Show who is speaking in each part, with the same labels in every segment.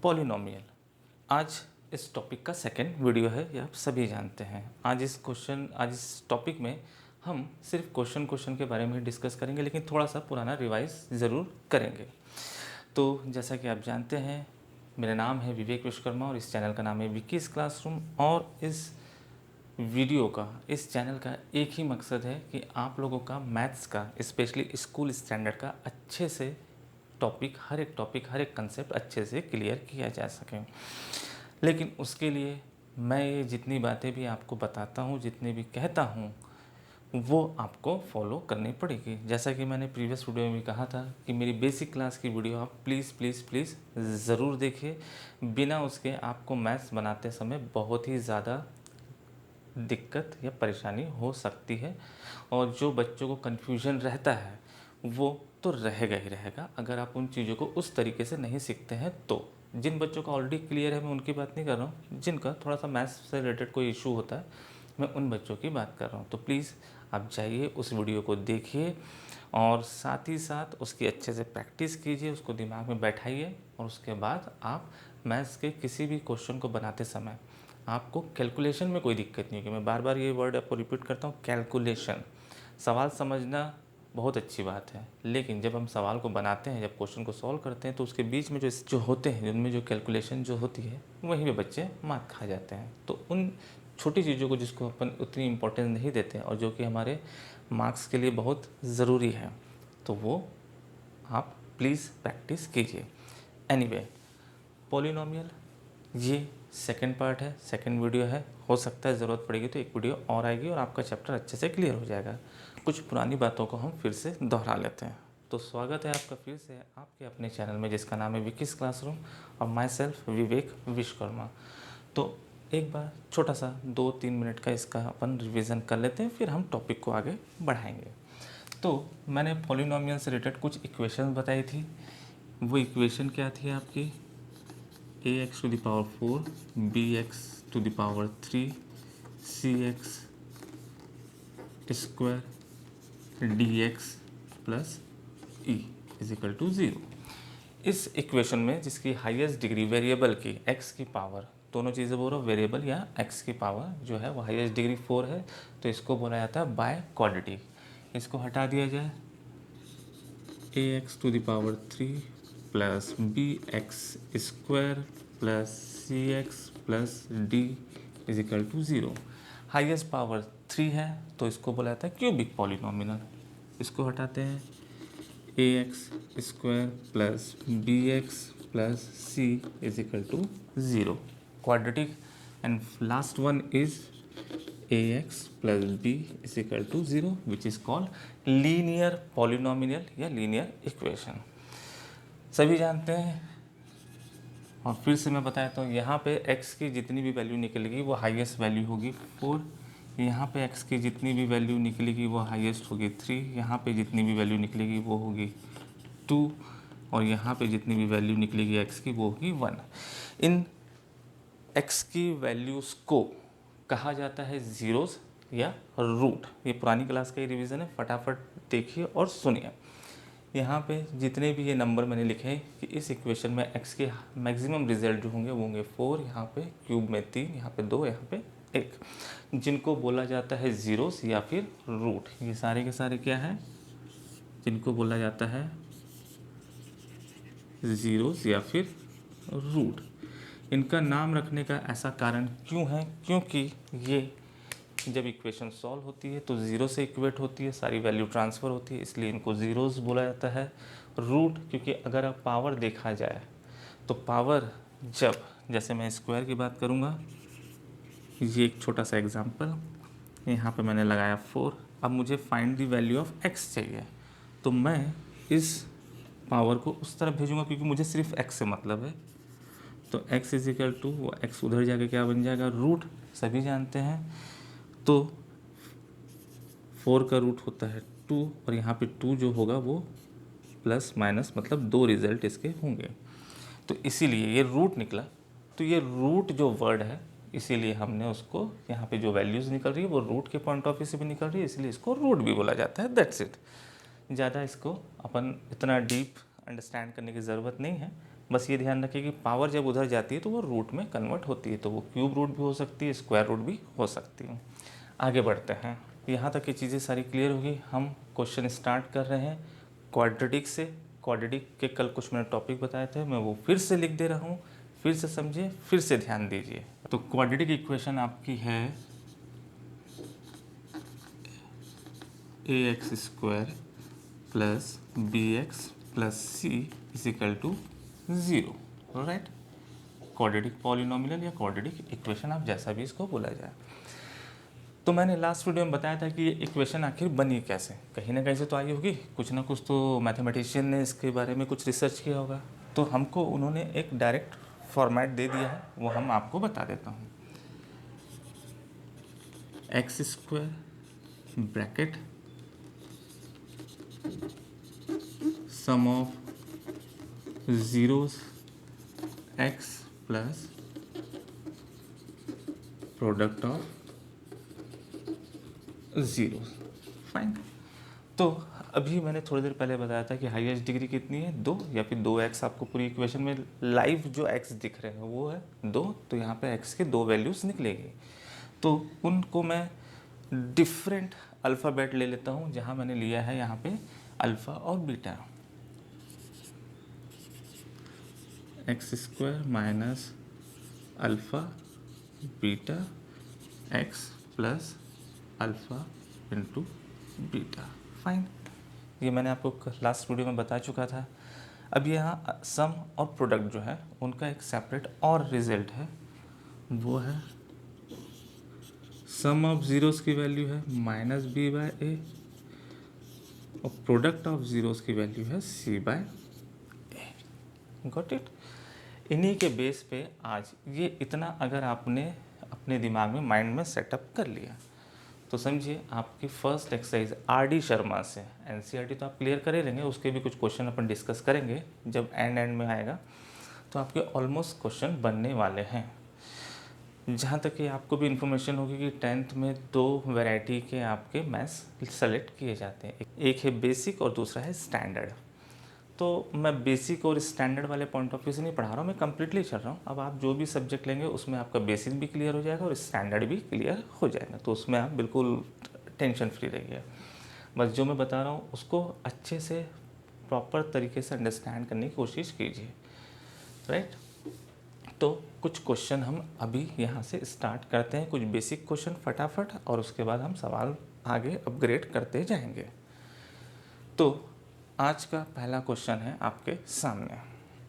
Speaker 1: Polynomial आज इस topic का सेकंड वीडियो है, ये आप सभी जानते हैं। आज इस टॉपिक में हम सिर्फ क्वेश्चन के बारे में डिस्कस करेंगे, लेकिन थोड़ा सा पुराना रिवाइज ज़रूर करेंगे। तो जैसा कि आप जानते हैं, मेरा नाम है विवेक विश्वकर्मा और इस चैनल का नाम है विकीज़ क्लासरूम। और इस वीडियो का, इस चैनल का एक ही मकसद है कि आप लोगों का मैथ्स का, स्पेशली स्कूल स्टैंडर्ड का अच्छे से हर एक कंसेप्ट अच्छे से क्लियर किया जा सके। लेकिन उसके लिए मैं ये जितनी बातें भी आपको बताता हूँ, जितनी भी कहता हूँ, वो आपको फॉलो करनी पड़ेगी। जैसा कि मैंने प्रीवियस वीडियो में भी कहा था कि मेरी बेसिक क्लास की वीडियो आप प्लीज़ ज़रूर देखिए। बिना उसके आपको मैथ्स बनाते समय बहुत ही ज़्यादा दिक्कत या परेशानी हो सकती है, और जो बच्चों को कन्फ्यूजन रहता है वो तो रहेगा ही रहेगा अगर आप उन चीज़ों को उस तरीके से नहीं सीखते हैं। तो जिन बच्चों का ऑलरेडी क्लियर है, मैं उनकी बात नहीं कर रहा हूँ, जिनका थोड़ा सा मैथ्स से रिलेटेड कोई इशू होता है, मैं उन बच्चों की बात कर रहा हूँ। तो प्लीज़ आप जाइए, उस वीडियो को देखिए और साथ ही साथ उसकी अच्छे से प्रैक्टिस कीजिए, उसको दिमाग में बैठाइए। और उसके बाद आप मैथ्स के किसी भी क्वेश्चन को बनाते समय आपको कैलकुलेशन में कोई दिक्कत नहीं होगी। मैं बार बार ये वर्ड आपको रिपीट करता हूँ, कैलकुलेशन। सवाल समझना बहुत अच्छी बात है, लेकिन जब हम सवाल को बनाते हैं, जब क्वेश्चन को सॉल्व करते हैं, तो उसके बीच में जो होते हैं, उनमें जो कैलकुलेशन जो होती है, वहीं पे बच्चे मात खा जाते हैं। तो उन छोटी चीज़ों को जिसको अपन उतनी इम्पोर्टेंस नहीं देते और जो कि हमारे मार्क्स के लिए बहुत ज़रूरी है, तो वो आप प्लीज़ प्रैक्टिस कीजिए। एनीवे, पॉलिनोमियल ये सेकंड पार्ट है, सेकंड वीडियो है। हो सकता है ज़रूरत पड़ेगी तो एक वीडियो और आएगी और आपका चैप्टर अच्छे से क्लियर हो जाएगा। कुछ पुरानी बातों को हम फिर से दोहरा लेते हैं। तो स्वागत है आपका फिर से आपके अपने चैनल में, जिसका नाम है विकीज़ क्लासरूम, और माई सेल्फ विवेक विश्वकर्मा। तो एक बार छोटा सा 2-3 मिनट का इसका अपन रिवीजन कर लेते हैं, फिर हम टॉपिक को आगे बढ़ाएंगे। तो मैंने पॉलिनोमियल से रिलेटेड कुछ इक्वेशन बताई थी। वो इक्वेशन क्या थी आपकी? ax to the power 4, bx to the power 3, cx square dx plus e is equal to 0। इस इक्वेशन में जिसकी हाईएस्ट डिग्री वेरिएबल की x की पावर, दोनों चीज़ें बोल रहा हूँ, वेरिएबल या x की पावर जो है वो हाईएस्ट डिग्री 4 है, तो इसको बोला जाता है बाय क्वाड्रेटिक। इसको हटा दिया जाए, ax to the power 3 plus bx square plus cx plus d is equal to 0। Highest power 3 है तो इसको बोला जाता है क्यूबिक पॉलिनोमियल। इसको हटाते हैं, ax square plus bx plus c is equal to 0, quadratic. And last one is ax plus b is equal to 0, which is called linear polynomial या लीनियर इक्वेशन। सभी जानते हैं। और फिर से मैं बताया तो यहाँ पे x की जितनी भी वैल्यू निकलेगी वो हाईएस्ट वैल्यू होगी 4, यहाँ पे x की जितनी भी वैल्यू निकलेगी वो हाईएस्ट होगी 3, यहाँ पे जितनी भी वैल्यू निकलेगी वो होगी 2, और यहाँ पे जितनी भी वैल्यू निकलेगी x की वो होगी 1। इन x की वैल्यूज़ को कहा जाता है ज़ीरोज़ या रूट। ये पुरानी क्लास का ही रिवीजन है, फटाफट देखिए और सुनिए। यहाँ पे जितने भी ये नंबर मैंने लिखे हैं कि इस इक्वेशन में x के मैक्सिमम रिजल्ट जो होंगे वो होंगे 4, यहाँ पे क्यूब में 3, यहाँ पे 2, यहाँ पे 1, जिनको बोला जाता है ज़ीरोस या फिर रूट। ये सारे के सारे क्या है, जिनको बोला जाता है ज़ीरोस या फिर रूट। इनका नाम रखने का ऐसा कारण क्यों है? क्योंकि ये जब इक्वेशन सॉल्व होती है तो ज़ीरो से इक्वेट होती है, सारी वैल्यू ट्रांसफ़र होती है, इसलिए इनको ज़ीरोज़ बोला जाता है। रूट क्योंकि अगर आप पावर देखा जाए तो पावर जब, जैसे मैं स्क्वायर की बात करूँगा, ये एक छोटा सा एग्जांपल, यहाँ पे मैंने लगाया 4। अब मुझे find the value of x चाहिए, तो मैं इस पावर को उस तरफ भेजूँगा क्योंकि मुझे सिर्फ x से मतलब है। तो x इज इक्वल टू, वो x उधर जाके क्या बन जाएगा, रूट। सभी जानते हैं। तो 4 का रूट होता है 2, और यहाँ पे 2 जो होगा वो प्लस माइनस मतलब 2 रिजल्ट इसके होंगे, तो इसीलिए ये रूट निकला। तो ये रूट जो वर्ड है, इसीलिए हमने उसको, यहाँ पे जो वैल्यूज़ निकल रही है वो रूट के पॉइंट ऑफ व्यू से भी निकल रही है, इसलिए इसको रूट भी बोला जाता है। That's it. ज़्यादा इसको अपन इतना डीप अंडरस्टैंड करने की ज़रूरत नहीं है। बस ये ध्यान रखिए कि पावर जब उधर जाती है तो वो रूट में कन्वर्ट होती है, तो वो क्यूब रूट भी हो सकती है, स्क्वायर रूट भी हो सकती है। आगे बढ़ते हैं, यहाँ तक ये चीज़ें सारी क्लियर होगी। हम क्वेश्चन स्टार्ट कर रहे हैं क्वाड्रेटिक से। क्वाड्रेटिक के कल कुछ मैंने टॉपिक बताए थे, मैं वो फिर से लिख दे रहा हूँ, फिर से समझिए, फिर से ध्यान दीजिए। तो क्वाड्रेटिक इक्वेशन आपकी है ax² plus bx plus c is equal to 0, right. Quadratic polynomial या क्वाड्रेटिक इक्वेशन, आप जैसा भी इसको बोला जाए। तो मैंने लास्ट वीडियो में बताया था कि ये इक्वेशन आखिर बनी कैसे, कहीं ना कहीं से तो आई होगी, कुछ ना कुछ तो मैथमेटिशियन ने इसके बारे में कुछ रिसर्च किया होगा, तो हमको उन्होंने एक डायरेक्ट फॉर्मेट दे दिया है, वो हम आपको बता देता हूँ। x² bracket sum of zeros x plus product of zero, fine. तो अभी मैंने थोड़ी देर पहले बताया था कि हाईएस्ट डिग्री कितनी है, 2 या फिर 2x, आपको पूरी इक्वेशन में लाइव जो x दिख रहे हैं वो है 2, तो यहाँ पे x के 2 वैल्यूज़ निकलेगी। तो उनको मैं डिफरेंट अल्फ़ाबेट ले लेता हूँ, जहाँ मैंने लिया है यहाँ पे अल्फ़ा और beta. x² minus alpha beta x plus alpha into beta, fine. ये मैंने आपको लास्ट वीडियो में बता चुका था। अब यहाँ सम और प्रोडक्ट जो है उनका एक सेपरेट और रिजल्ट है, वो है सम ऑफ ज़ीरोज़ की वैल्यू है माइनस बी बाय ए और प्रोडक्ट ऑफ ज़ीरोज़ की वैल्यू है सी बाय ए। Got it. इन्हीं के बेस पे आज ये इतना अगर आपने अपने दिमाग में, माइंड में सेटअप कर लिया, तो समझिए आपकी फर्स्ट एक्सरसाइज आर.डी. शर्मा से, एनसीईआरटी तो आप क्लियर कर ही लेंगे, उसके भी कुछ क्वेश्चन अपन डिस्कस करेंगे जब एंड में आएगा, तो आपके ऑलमोस्ट क्वेश्चन बनने वाले हैं। जहाँ तक कि आपको भी इन्फॉर्मेशन होगी कि 10th में 2 वैरायटी के आपके मैथ्स सेलेक्ट किए जाते हैं, एक है बेसिक और दूसरा है स्टैंडर्ड। तो मैं बेसिक और स्टैंडर्ड वाले पॉइंट ऑफ व्यू से नहीं पढ़ा रहा हूँ, मैं कम्प्लीटली चल रहा हूँ। अब आप जो भी सब्जेक्ट लेंगे उसमें आपका बेसिक भी क्लियर हो जाएगा और स्टैंडर्ड भी क्लियर हो जाएगा, तो उसमें आप बिल्कुल टेंशन फ्री रहिए। बस जो मैं बता रहा हूँ उसको अच्छे से प्रॉपर तरीके से अंडरस्टैंड करने की कोशिश कीजिए, राइट। तो कुछ क्वेश्चन हम अभी यहाँ से स्टार्ट करते हैं, कुछ बेसिक क्वेश्चन फटाफट, और उसके बाद हम सवाल आगे अपग्रेड करते जाएंगे। तो आज का पहला क्वेश्चन है आपके सामने।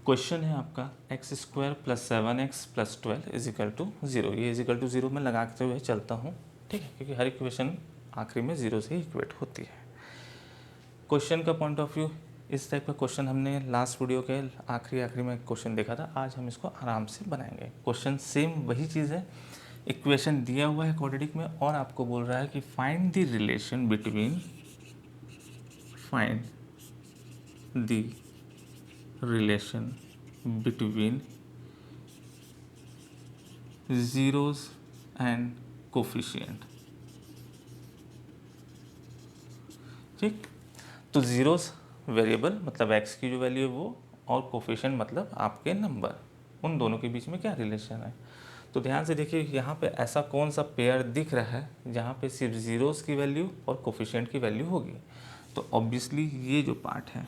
Speaker 1: क्वेश्चन है आपका x² plus 7x plus 12 is equal to 0। ये इजिकल टू 0 में लगाते हुए चलता हूँ, ठीक है, क्योंकि हर इक्वेशन आखिरी में 0 से ही इक्वेट होती है। क्वेश्चन का पॉइंट ऑफ व्यू, इस टाइप का क्वेश्चन हमने लास्ट वीडियो के आखिरी में क्वेश्चन देखा था, आज हम इसको आराम से बनाएंगे। क्वेश्चन सेम वही चीज़ है, इक्वेशन दिया हुआ है क्वाड्रेटिक में और आपको बोल रहा है कि find the relation between, find the relation between zeros and coefficient. ठीक, तो ज़ीरोस वेरिएबल मतलब x की जो वैल्यू है वो, और कोफिशिएंट मतलब आपके नंबर, उन दोनों के बीच में क्या रिलेशन है। तो ध्यान से देखिए यहाँ पे ऐसा कौन सा पेयर दिख रहा है जहाँ पे सिर्फ ज़ीरोस की वैल्यू और कोफिशिएंट की वैल्यू होगी। तो ऑब्वियसली ये जो पार्ट है,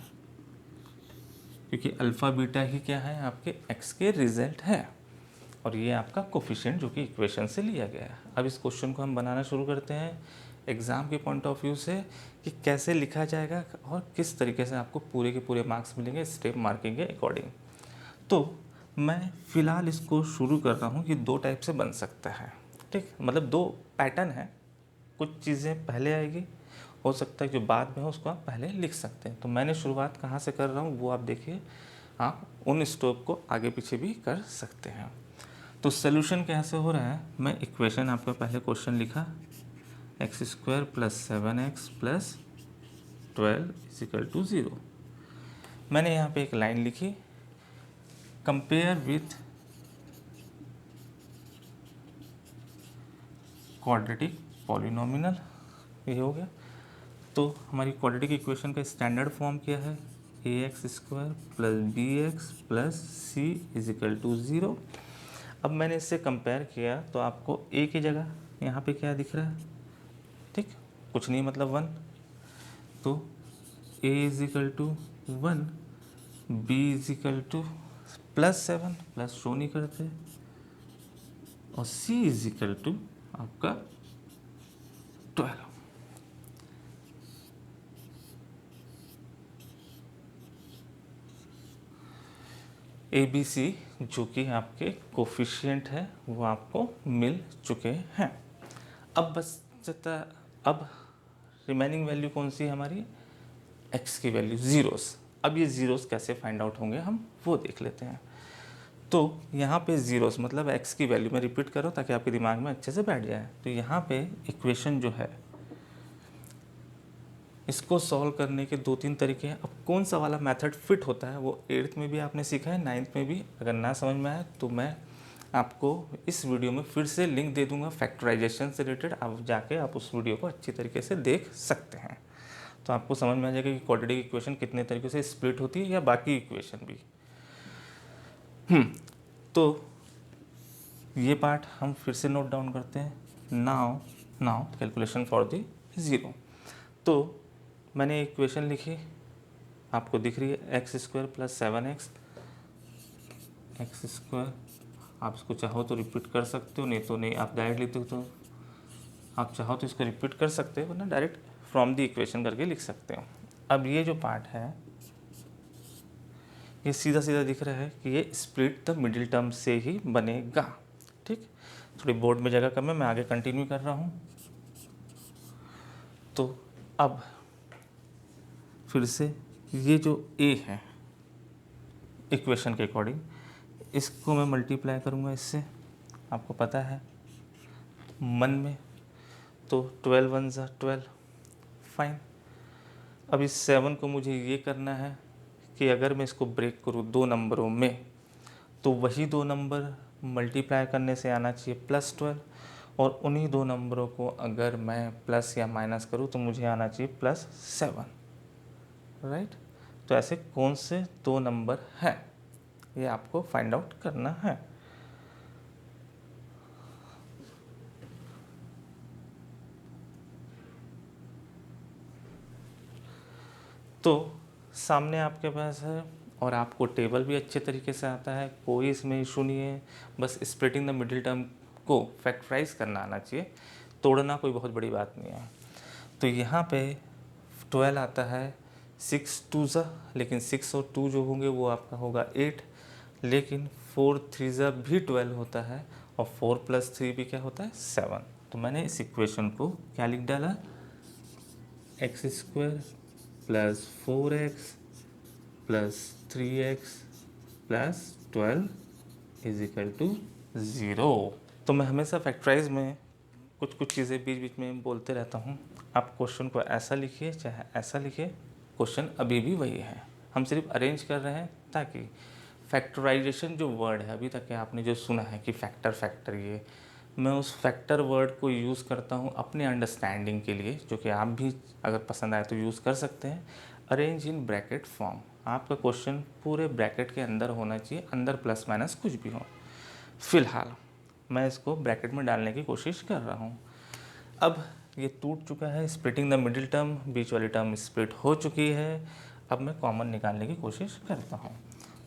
Speaker 1: क्योंकि अल्फ़ा बीटा ही क्या है, आपके x के रिजल्ट है, और ये आपका कोफिशिएंट जो कि इक्वेशन से लिया गया है। अब इस क्वेश्चन को हम बनाना शुरू करते हैं एग्ज़ाम के पॉइंट ऑफ व्यू से, कि कैसे लिखा जाएगा और किस तरीके से आपको पूरे के पूरे मार्क्स मिलेंगे स्टेप मार्किंग के अकॉर्डिंग। तो मैं फ़िलहाल इसको शुरू कर रहा हूँ कि 2 टाइप से बन सकता है, ठीक, मतलब 2 पैटर्न है, कुछ चीज़ें पहले आएगी, हो सकता है जो बाद में हो उसको आप पहले लिख सकते हैं। तो मैंने शुरुआत कहाँ से कर रहा हूँ वो आप देखिए, आप उन स्टेप को आगे पीछे भी कर सकते हैं। तो सोल्यूशन कैसे हो रहा है, मैं इक्वेशन आपका पहले क्वेश्चन लिखा, x² plus 7x plus 12 is equal to 0। मैंने यहाँ पे एक लाइन लिखी, कंपेयर विथ क्वाड्रेटिक पॉलिनोमियल, ये हो गया। तो हमारी क्वाड्रेटिक इक्वेशन का स्टैंडर्ड फॉर्म क्या है, a x square plus b x plus c is equal to 0। अब मैंने इससे कंपेयर किया तो आपको ए की जगह यहाँ पे क्या दिख रहा है, ठीक, कुछ नहीं मतलब 1, तो a is equal to 1, b is equal to +7 plus show नहीं करते, और सी इज इक्वल टू आपका 12। ए बी सी जो कि आपके कोफिशिएंट है वो आपको मिल चुके हैं। अब बस अब रिमेनिंग वैल्यू कौन सी है हमारी, एक्स की वैल्यू ज़ीरोस। अब ये ज़ीरोस कैसे फाइंड आउट होंगे हम वो देख लेते हैं। तो यहाँ पे ज़ीरोस मतलब एक्स की वैल्यू मैं रिपीट करूँ ताकि आपके दिमाग में अच्छे से बैठ जाए। तो यहाँ पे इक्वेशन जो है इसको सॉल्व करने के 2-3 तरीके हैं। अब कौन सा वाला मेथड फिट होता है वो 8th में भी आपने सीखा है, 9th में भी। अगर ना समझ में आए तो मैं आपको इस वीडियो में फिर से लिंक दे दूंगा फैक्टराइजेशन से रिलेटेड, आप जाके आप उस वीडियो को अच्छी तरीके से देख सकते हैं। तो आपको समझ में आ जाएगा कि क्वाड्रेटिक इक्वेशन कितने तरीके से स्प्लिट होती है या बाकी इक्वेशन भी। तो ये पार्ट हम फिर से नोट डाउन करते हैं। Now calculation for the 0। तो मैंने इक्वेशन लिखी, आपको दिख रही है x square plus 7x x square. आप इसको चाहो तो रिपीट कर सकते हो, नहीं तो नहीं, आप डायरेक्ट लिखते हो तो आप चाहो तो इसको रिपीट कर सकते हो, वरना डायरेक्ट फ्रॉम द इक्वेशन करके लिख सकते हो। अब ये जो पार्ट है ये सीधा सीधा दिख रहा है कि ये स्प्लिट द मिडिल टर्म से ही बनेगा, ठीक। थोड़ी बोर्ड में जगह कम है, मैं आगे कंटिन्यू कर रहा हूँ। तो अब फिर से ये जो ए है इक्वेशन के अकॉर्डिंग इसको मैं मल्टीप्लाई करूँगा इससे, आपको पता है मन में, तो 12 1 ज़ा 12, फाइन। अब इस 7 को मुझे ये करना है कि अगर मैं इसको ब्रेक करूँ 2 नंबरों में तो वही 2 नंबर मल्टीप्लाई करने से आना चाहिए +12, और उन्हीं 2 नंबरों को अगर मैं प्लस या माइनस करूँ तो मुझे आना चाहिए +7, राइट। तो ऐसे कौन से 2 नंबर हैं ये आपको फाइंड आउट करना है। तो सामने आपके पास है और आपको टेबल भी अच्छे तरीके से आता है, कोई इसमें इशू नहीं है। बस स्प्लिटिंग द मिडिल टर्म को फैक्टराइज करना आना चाहिए, तोड़ना कोई बहुत बड़ी बात नहीं है। तो यहाँ पे 12 आता है 6 2 ज़ा, लेकिन 6 और 2 जो होंगे वो आपका होगा 8, लेकिन 4 3 ज़ा भी 12 होता है, और 4 + 3 भी क्या होता है 7। तो मैंने इस इक्वेशन को क्या लिख डाला, x square plus 4x plus 3x plus 12 is equal to 0। तो मैं हमेशा फैक्टराइज में कुछ कुछ चीज़ें बीच बीच में बोलते रहता हूँ। आप क्वेश्चन को ऐसा लिखिए चाहे ऐसा लिखिए, क्वेश्चन अभी भी वही है। हम सिर्फ अरेंज कर रहे हैं ताकि फैक्टराइजेशन जो वर्ड है अभी तक के आपने जो सुना है कि फैक्टर ये, मैं उस फैक्टर वर्ड को यूज़ करता हूँ अपने अंडरस्टैंडिंग के लिए, जो कि आप भी अगर पसंद आए तो यूज़ कर सकते हैं। अरेंज इन ब्रैकेट फॉर्म, आपका क्वेश्चन पूरे ब्रैकेट के अंदर होना चाहिए, अंदर प्लस माइनस कुछ भी हो। फ़िलहाल मैं इसको ब्रैकेट में डालने की कोशिश कर रहा हूँ। अब ये टूट चुका है, स्प्लिटिंग द मिडिल टर्म, बीच वाली टर्म स्प्लिट हो चुकी है। अब मैं कॉमन निकालने की कोशिश करता हूँ।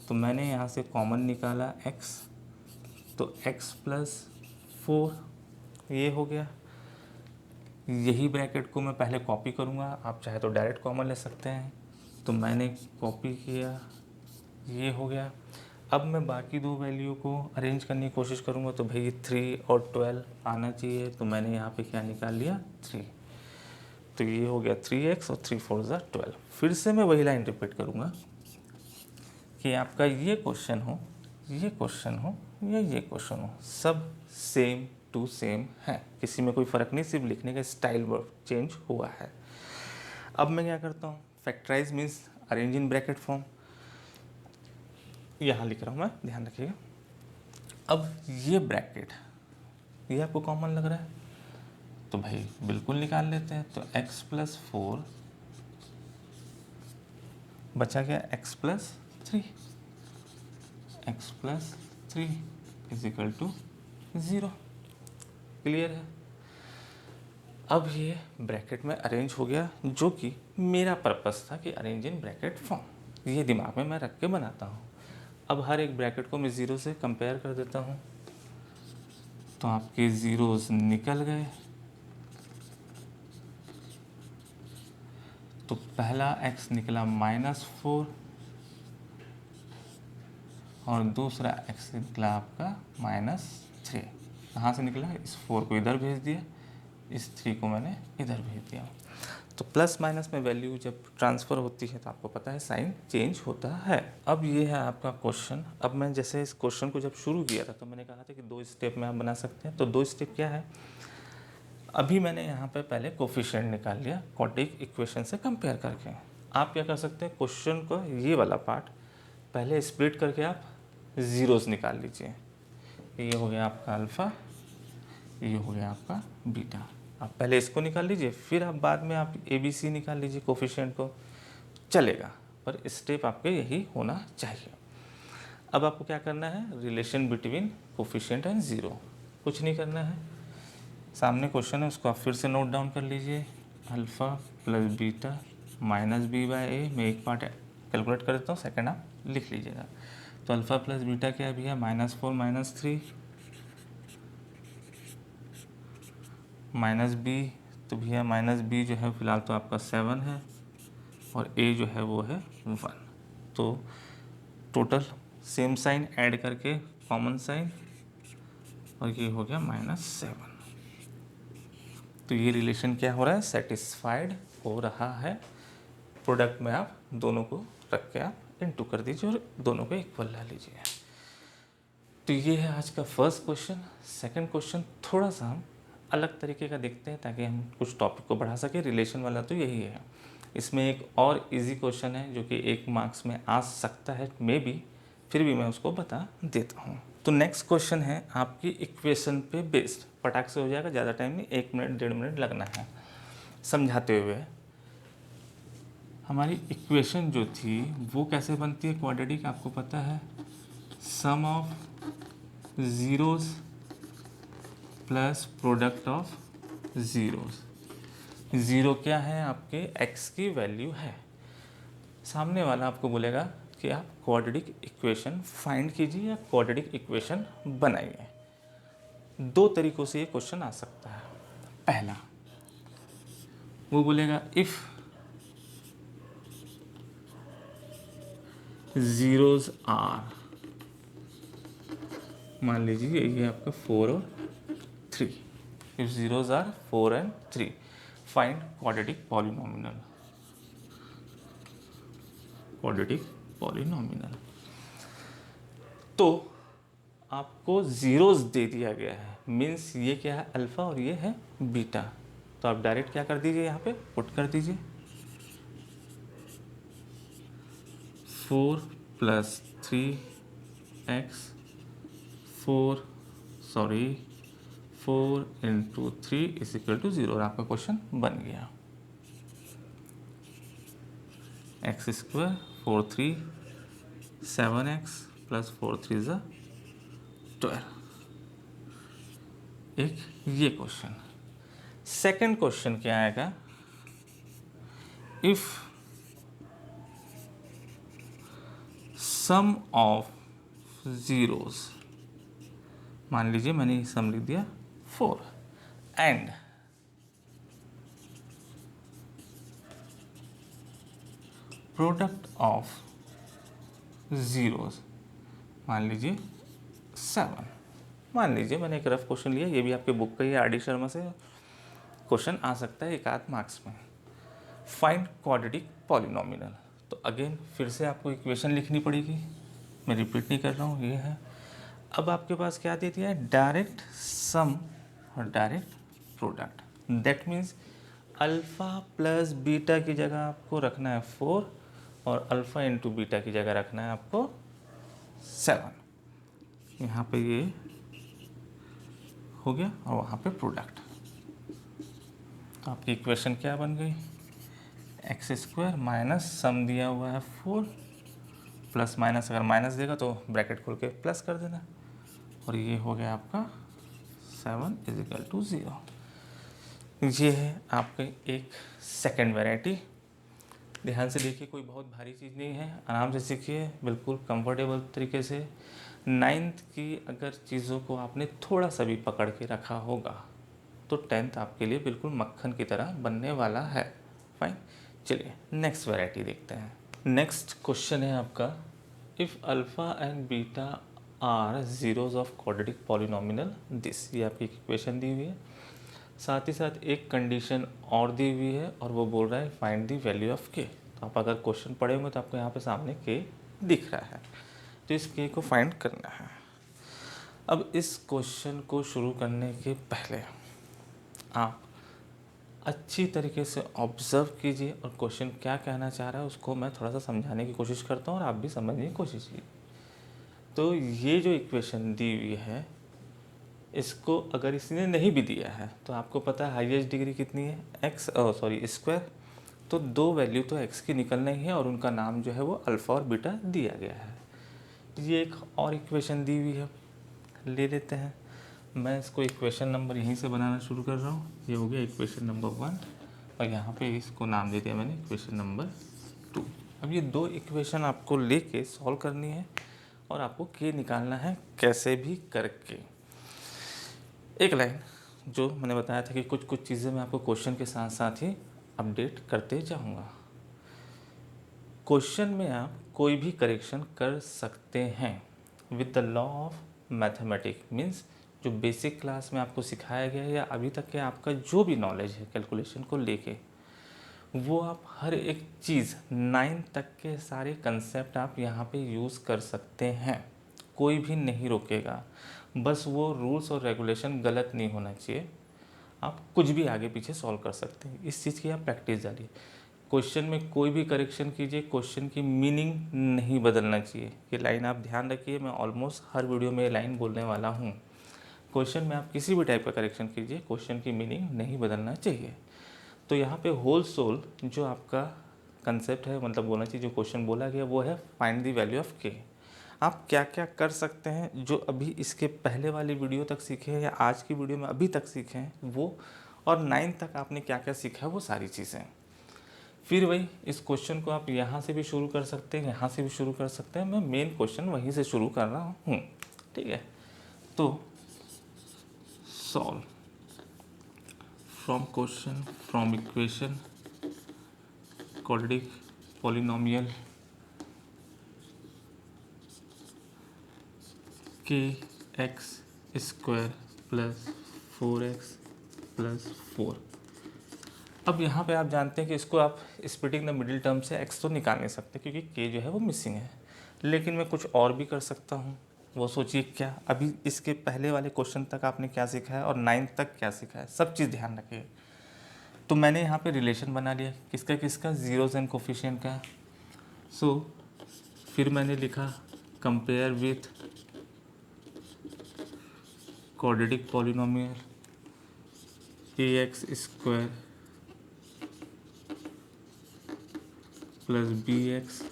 Speaker 1: तो मैंने यहाँ से कॉमन निकाला x, तो x + 4 ये हो गया। यही ब्रैकेट को मैं पहले कॉपी करूँगा, आप चाहे तो डायरेक्ट कॉमन ले सकते हैं। तो मैंने कॉपी किया, ये हो गया। अब मैं बाकी 2 वैल्यू को अरेंज करने की कोशिश करूँगा, तो भाई 3 और 12 आना चाहिए। तो मैंने यहाँ पे क्या निकाल लिया 3, तो ये हो गया 3x और 3 4 ज़ा 12। फिर से मैं वही लाइन रिपीट करूँगा कि आपका ये क्वेश्चन हो, ये क्वेश्चन हो या ये क्वेश्चन हो, सब सेम टू सेम है, किसी में कोई फ़र्क नहीं, सिर्फ लिखने का स्टाइल वर्ड चेंज हुआ है। अब मैं क्या करता हूँ, factorise means arrange in bracket form, यहाँ लिख रहा हूँ मैं, ध्यान रखिएगा। अब ये ब्रैकेट ये आपको कॉमन लग रहा है, तो भाई बिल्कुल निकाल लेते हैं। तो x + 4 बचा गया x plus three, x plus three is equal to 0। Clear है। अब ये ब्रैकेट में अरेंज हो गया, जो कि मेरा पर्पस था कि अरेंज इन ब्रैकेट फॉर्म, ये दिमाग में मैं रख के बनाता हूँ। अब हर एक ब्रैकेट को मैं 0 से कंपेयर कर देता हूँ, तो आपके ज़ीरोज़ निकल गए। तो पहला x निकला -4 और दूसरा x निकला आपका -3। कहाँ से निकला? इस 4 को इधर भेज दिया, इस 3 को मैंने इधर भेज दिया। तो प्लस माइनस में वैल्यू जब ट्रांसफ़र होती है तो आपको पता है साइन चेंज होता है। अब ये है आपका क्वेश्चन। अब मैं जैसे इस क्वेश्चन को जब शुरू किया था तो मैंने कहा था कि 2 स्टेप में आप बना सकते हैं। तो 2 स्टेप क्या है? अभी मैंने यहाँ पे पहले कोफिशिएंट निकाल लिया क्वाड्रेटिक इक्वेशन से कंपेयर करके। आप क्या कर सकते हैं, क्वेश्चन को ये वाला पार्ट पहले स्प्लिट करके आप ज़ीरोज़ निकाल लीजिए। ये हो गया आपका अल्फ़ा, ये हो गया आपका बीटा। आप पहले इसको निकाल लीजिए, फिर आप बाद में आप ABC निकाल लीजिए कोफिशिएंट को, चलेगा, पर स्टेप आपके यही होना चाहिए। अब आपको क्या करना है? Relation between coefficient and zero, कुछ नहीं करना है। सामने क्वेश्चन है, उसको आप फिर से नोट डाउन कर लीजिए। Alpha plus beta minus b/a, मैं एक पार्ट कैलकुलेट कर देता हूँ, सेकंड आप लिख लीजिएगा। तो अल्फ़ा प्लस बीटा क्या है भैया? -4 -3 माइनस b, तो भैया माइनस b जो है फिलहाल तो आपका 7 है और a जो है वो है 1। तो टोटल सेम साइन ऐड करके कॉमन साइन, और ये हो गया -7। तो ये रिलेशन क्या हो रहा है? सेटिस्फाइड हो रहा है। प्रोडक्ट में आप दोनों को रख के आप इनटू कर दीजिए और दोनों को इक्वल ला लीजिए। तो ये है आज का फर्स्ट क्वेश्चन। सेकंड क्वेश्चन थोड़ा सा हम अलग तरीके का देखते हैं ताकि हम कुछ टॉपिक को बढ़ा सकें। रिलेशन वाला तो यही है। इसमें एक और इजी क्वेश्चन है जो कि 1 मार्क्स में आ सकता है, मे बी, फिर भी मैं उसको बता देता हूँ। तो नेक्स्ट क्वेश्चन है आपकी इक्वेशन पे बेस्ड। फटाक से हो जाएगा, ज़्यादा टाइम नहीं, 1 मिनट 1.5 मिनट लगना है समझाते हुए। हमारी इक्वेशन जो थी वो कैसे बनती है क्वाड्रेटिक, आपको पता है, sum of zeros plus product of zeros. Zero क्या है? आपके x की वैल्यू है। सामने वाला आपको बोलेगा कि आप क्वाड्रेटिक इक्वेशन फाइंड कीजिए या क्वाड्रेटिक इक्वेशन बनाइए। 2 तरीक़ों से ये क्वेश्चन आ सकता है। पहला, वो बोलेगा इफ़ ज़ीरोज़ आर, मान लीजिए ये आपका 4 और 3, if zeros are 4 and 3 find quadratic polynomial. Quadratic polynomial तो आपको ज़ीरोज़ दे दिया गया है, मीन्स ये क्या है? अल्फ़ा और ये है बीटा। तो आप डायरेक्ट क्या कर दीजिए, यहाँ पे पुट कर दीजिए 4 + 3x 4 × 3 = 0 और आपका क्वेश्चन बन गया। x² 4 3 7x + 4 3 = 12। एक ये क्वेश्चन। सेकंड क्वेश्चन क्या आएगा? इफ सम ऑफ ज़ीरोज़, मान लीजिए मैंने सम लिख दिया 4, एंड प्रोडक्ट ऑफ ज़ीरोज़, मान लीजिए 7। मान लीजिए मैंने एक रफ क्वेश्चन लिया, ये भी आपके बुक का ही आर डी शर्मा से क्वेश्चन आ सकता है 1 मार्क्स में। Find quadratic polynomial. तो अगेन फिर से आपको इक्वेशन लिखनी पड़ेगी, मैं रिपीट नहीं कर रहा हूँ, ये है। अब आपके पास क्या दे दिया है? डायरेक्ट सम और direct product. That means alpha plus beta की जगह आपको रखना है 4 और अल्फ़ा इंटू बीटा की जगह रखना है आपको 7। यहाँ पे ये हो गया और वहाँ पे प्रोडक्ट। तो आपकी इक्वेशन क्या बन गई? एक्स स्क्वायर माइनस सम दिया हुआ है 4 प्लस माइनस, अगर माइनस देगा तो ब्रैकेट खोल के प्लस कर देना, और ये हो गया आपका 7 इजिकल टू 0। ये है आपके एक सेकंड वैरायटी। ध्यान से देखिए, कोई बहुत भारी चीज़ नहीं है, आराम से सीखिए बिल्कुल कंफर्टेबल तरीके से। 9th की अगर चीज़ों को आपने थोड़ा सा भी पकड़ के रखा होगा तो 10th आपके लिए बिल्कुल मक्खन की तरह बनने वाला है। फाइन, चलिए नेक्स्ट वैरायटी देखते हैं। नेक्स्ट क्वेश्चन है आपका, if alpha and beta are zeros of quadratic polynomial this, ये आपकी इक्वेशन दी हुई है, साथ ही साथ एक कंडीशन और दी हुई है और वो बोल रहा है फाइंड द वैल्यू ऑफ के। तो आप अगर क्वेश्चन पढ़े होंगे तो आपको यहाँ पे सामने के दिख रहा है, तो इस के को फाइंड करना है। अब इस क्वेश्चन को शुरू करने के पहले आप अच्छी तरीके से ऑब्ज़र्व कीजिए और क्वेश्चन क्या कहना चाह रहा है उसको मैं थोड़ा सा समझाने की कोशिश करता हूँ और आप भी समझने की कोशिश कीजिए। तो ये जो इक्वेशन दी हुई है, इसको अगर इसने नहीं भी दिया है तो आपको पता है हाईएस्ट डिग्री कितनी है, एक्स स्क्वायर, तो दो वैल्यू तो एक्स की निकलना ही है और उनका नाम जो है वो अल्फ़ा और बीटा दिया गया है। ये एक और इक्वेशन दी हुई है, ले लेते हैं। मैं इसको इक्वेशन नंबर यहीं से बनाना शुरू कर रहा हूँ। ये हो गया इक्वेशन नंबर 1 और यहाँ पे इसको नाम दे दिया मैंने इक्वेशन नंबर 2। अब ये दो इक्वेशन आपको लेके सॉल्व करनी है और आपको के निकालना है कैसे भी करके। एक लाइन जो मैंने बताया था कि कुछ कुछ चीज़ें मैं आपको क्वेश्चन के साथ साथ ही अपडेट करते जाऊँगा। क्वेश्चन में आप कोई भी करेक्शन कर सकते हैं with the law of mathematics, means जो बेसिक क्लास में आपको सिखाया गया है या अभी तक के आपका जो भी नॉलेज है कैलकुलेशन को लेके, वो आप हर एक चीज़ 9 तक के सारे कंसेप्ट आप यहाँ पे यूज़ कर सकते हैं, कोई भी नहीं रोकेगा। बस वो रूल्स और रेगुलेशन गलत नहीं होना चाहिए, आप कुछ भी आगे पीछे सॉल्व कर सकते हैं। इस चीज़ की आप प्रैक्टिस डालिए। क्वेश्चन में कोई भी करेक्शन कीजिए, क्वेश्चन की मीनिंग नहीं बदलना चाहिए। ये लाइन आप ध्यान रखिए, मैं ऑलमोस्ट हर वीडियो में ये लाइन बोलने वाला हूँ। क्वेश्चन में आप किसी भी टाइप का करेक्शन कीजिए, क्वेश्चन की मीनिंग नहीं बदलना चाहिए। तो यहाँ पे होल सोल जो आपका कंसेप्ट है, मतलब बोलना चाहिए, जो क्वेश्चन बोला गया वो है फाइंड द वैल्यू ऑफ के। आप क्या क्या कर सकते हैं जो अभी इसके पहले वाली वीडियो तक सीखे हैं या आज की वीडियो में अभी तक सीखे हैं वो, और 9 तक आपने क्या क्या सीखा है वो सारी चीज़ें। फिर वही इस क्वेश्चन को आप यहाँ से भी शुरू कर सकते हैं, यहाँ से भी शुरू कर सकते हैं। मैं मेन क्वेश्चन वहीं से शुरू कर रहा हूँ, ठीक है। तो solve from question from equation quadratic polynomial के x square plus 4x plus 4। अब यहाँ पे आप जानते हैं कि इसको आप स्प्लिटिंग द मिडिल टर्म से x तो निकाल नहीं सकते क्योंकि k जो है वो मिसिंग है, लेकिन मैं कुछ और भी कर सकता हूँ। वो सोचिए क्या, अभी इसके पहले वाले क्वेश्चन तक आपने क्या सीखा है और 9 तक क्या सीखा है, सब चीज़ ध्यान रखिए। तो मैंने यहाँ पे रिलेशन बना लिया किसका किसका, जीरोज एंड कोफिशिएंट का। सो फिर मैंने लिखा compare with quadratic polynomial ax square plus b x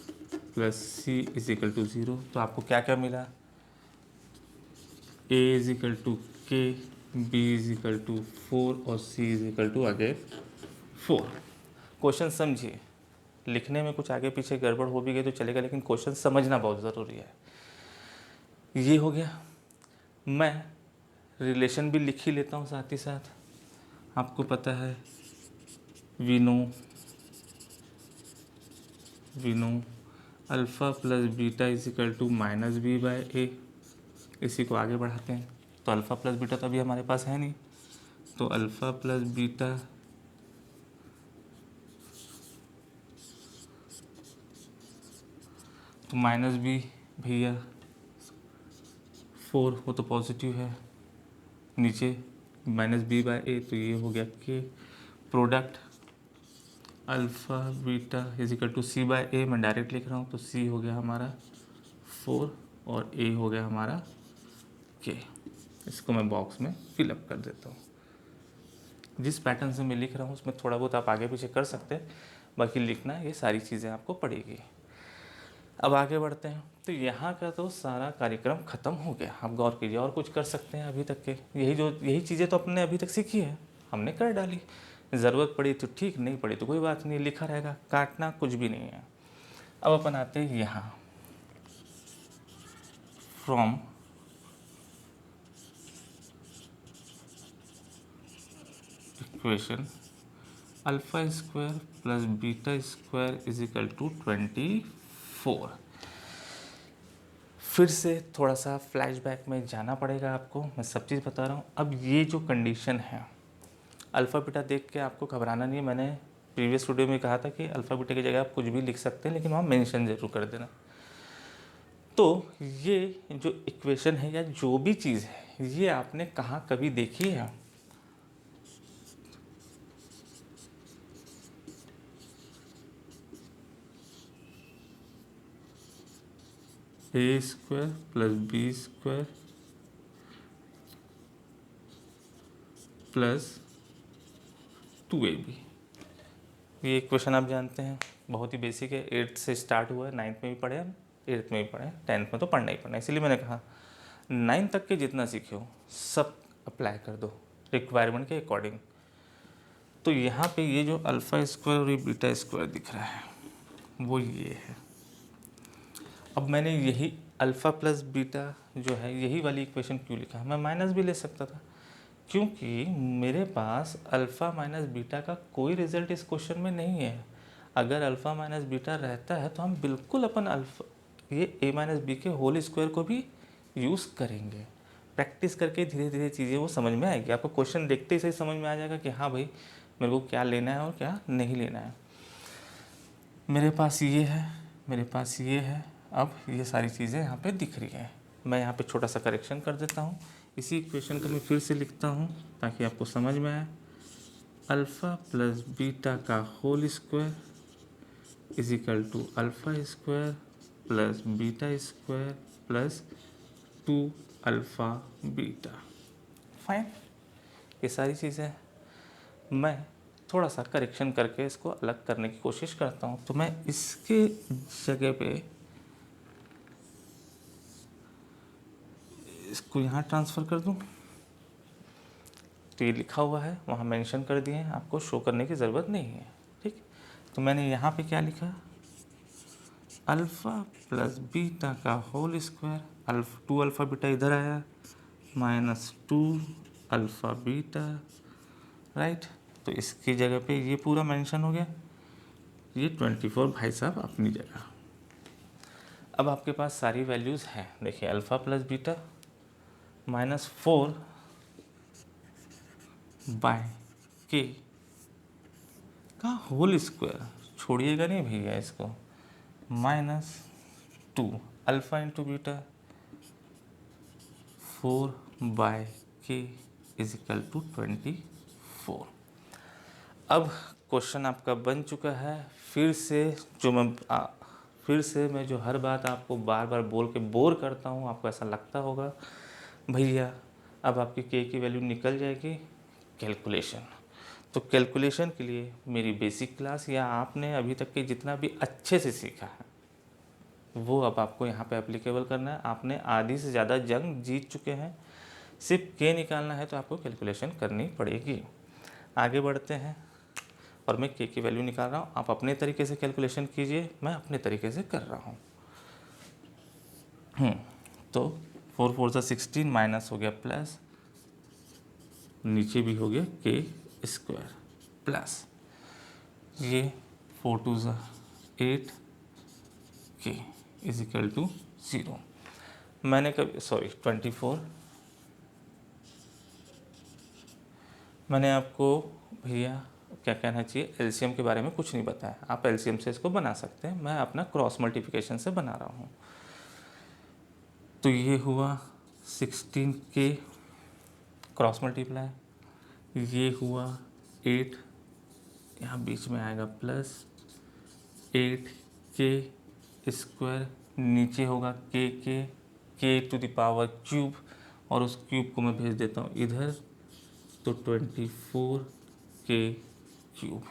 Speaker 1: plus c is equal to 0। तो आपको क्या क्या मिला, a इज इक्वल टू के, बी इज इक्वल टू 4 और c is equal to again 4। Question समझिए, लिखने में कुछ आगे पीछे गड़बड़ हो भी गई तो चलेगा, लेकिन क्वेश्चन समझना बहुत ज़रूरी है। ये हो गया। मैं रिलेशन भी लिख ही लेता हूँ साथ ही साथ। आपको पता है we know alpha plus beta is equal to minus b by a. इसी को आगे बढ़ाते हैं। तो अल्फ़ा प्लस बीटा तो अभी हमारे पास है नहीं, तो अल्फ़ा प्लस बीटा तो माइनस बी, भैया 4 हो तो पॉजिटिव है, नीचे माइनस बी बाय ए, तो ये हो गया के। Product alpha beta is equal to c by a, मैं डायरेक्ट लिख रहा हूँ, तो सी हो गया हमारा 4 और ए हो गया हमारा के। इसको मैं बॉक्स में फिलअप कर देता हूँ। जिस पैटर्न से मैं लिख रहा हूँ उसमें थोड़ा बहुत आप आगे पीछे कर सकते हैं, बाकी लिखना ये सारी चीज़ें आपको पड़ेगी। अब आगे बढ़ते हैं। तो यहाँ का तो सारा कार्यक्रम ख़त्म हो गया। आप गौर कीजिए, और कुछ कर सकते हैं अभी तक के, यही चीज़ें तो अपने अभी तक सीखी है, हमने कर डाली। ज़रूरत पड़ी तो ठीक, नहीं पड़ी तो कोई बात नहीं, लिखा रहेगा, काटना कुछ भी नहीं है। अब अपन आते हैं यहाँ, from equation alpha square plus beta square is equal to 24। फिर से थोड़ा सा फ्लैशबैक में जाना पड़ेगा आपको, मैं सब चीज़ बता रहा हूँ। अब ये जो कंडीशन है, अल्फ़ा बीटा देख के आपको घबराना नहीं है। मैंने प्रीवियस वीडियो में कहा था कि अल्फ़ा बीटा की जगह आप कुछ भी लिख सकते हैं, लेकिन वहाँ मेंशन ज़रूर कर देना। तो ये जो इक्वेशन है या जो भी चीज़ है, ये आपने कहाँ कभी देखी है? A square plus b square plus 2ab, ये इक्वेशन आप जानते हैं, बहुत ही बेसिक है। 8th से स्टार्ट हुआ है, 9th में भी पढ़े हम, 8th में भी पढ़े, 10th में तो पढ़ना ही पढ़ना, इसीलिए मैंने कहा 9th तक के जितना सीखे हो सब अप्लाई कर दो रिक्वायरमेंट के अकॉर्डिंग। तो यहाँ पे ये जो अल्फ़ा स्क्वायर और ये बीटा स्क्वायर दिख रहा है वो ये है। अब मैंने यही अल्फ़ा प्लस बीटा जो है यही वाली इक्वेशन क्यों लिखा? मैं माइनस भी ले सकता था, क्योंकि मेरे पास अल्फ़ा माइनस बीटा का कोई रिजल्ट इस क्वेश्चन में नहीं है। अगर अल्फ़ा माइनस बीटा रहता है तो हम बिल्कुल अपन अल्फ़ा ये ए माइनस बी के होल स्क्वायर को भी यूज़ करेंगे। प्रैक्टिस करके धीरे धीरे चीज़ें वो समझ में आएगी। आपको क्वेश्चन देखते ही सही समझ में आ जाएगा कि हाँ भाई मेरे को क्या लेना है और क्या नहीं लेना है। मेरे पास ये है, मेरे पास ये है। अब ये सारी चीज़ें यहाँ पे दिख रही हैं। मैं यहाँ पे छोटा सा करेक्शन कर देता हूँ। इसी इक्वेशन को मैं फिर से लिखता हूँ ताकि आपको समझ में आए। अल्फ़ा प्लस बीटा का whole square is equal to alpha square plus beta square plus 2 alpha beta. Fine, ये सारी चीज़ें मैं थोड़ा सा करेक्शन करके इसको अलग करने की कोशिश करता हूँ। तो मैं इसके जगह पे इसको यहाँ ट्रांसफ़र कर दूँ, तो ये लिखा हुआ है, वहाँ मेंशन कर दिए हैं, आपको शो करने की ज़रूरत नहीं है। ठीक, तो मैंने यहाँ पे क्या लिखा? अल्फ़ा प्लस बीटा का होल स्क्वायर, 2 अल्फ़ा बीटा इधर आया, माइनस 2 अल्फ़ा बीटा, राइट। तो इसकी जगह पे ये पूरा मेंशन हो गया, ये 24 भाई साहब अपनी जगह। अब आपके पास सारी वैल्यूज़ हैं। देखिए अल्फ़ा प्लस बीटा -4 बाय के का होल स्क्वायर, छोड़िएगा नहीं भैया इसको, -2 अल्फ़ा इंटू बीटा 4 बाय के इज इक्वल टू 24। अब क्वेश्चन आपका बन चुका है। फिर से मैं जो हर बात आपको बार बार बोल के बोर करता हूँ, आपको ऐसा लगता होगा भैया अब आपकी के की वैल्यू निकल जाएगी, कैलकुलेशन। तो कैलकुलेशन के लिए मेरी बेसिक क्लास या आपने अभी तक के जितना भी अच्छे से सीखा है वो अब आपको यहाँ पे एप्लीकेबल करना है। आपने आधी से ज़्यादा जंग जीत चुके हैं, सिर्फ के निकालना है तो आपको कैलकुलेशन करनी पड़ेगी। आगे बढ़ते हैं और मैं के की वैल्यू निकाल रहा हूँ, आप अपने तरीके से कैलकुलेशन कीजिए, मैं अपने तरीके से कर रहा हूँ। तो 4 4 सा 16 माइनस हो गया प्लस, नीचे भी हो गया के स्क्वायर प्लस ये 4 2 सा 8 के इज इक्वल टू 0। मैंने कभी 24, मैंने आपको भैया क्या कहना चाहिए एलसीएम के बारे में कुछ नहीं बताया। आप एलसीएम से इसको बना सकते हैं, मैं अपना क्रॉस मल्टीप्लिकेशन से बना रहा हूँ। तो ये हुआ 16 के क्रॉस मल्टीप्लाई, ये हुआ 8, यहाँ बीच में आएगा प्लस 8 के स्क्वायर, नीचे होगा के टू द पावर क्यूब, और उस क्यूब को मैं भेज देता हूँ इधर, तो 24 के क्यूब।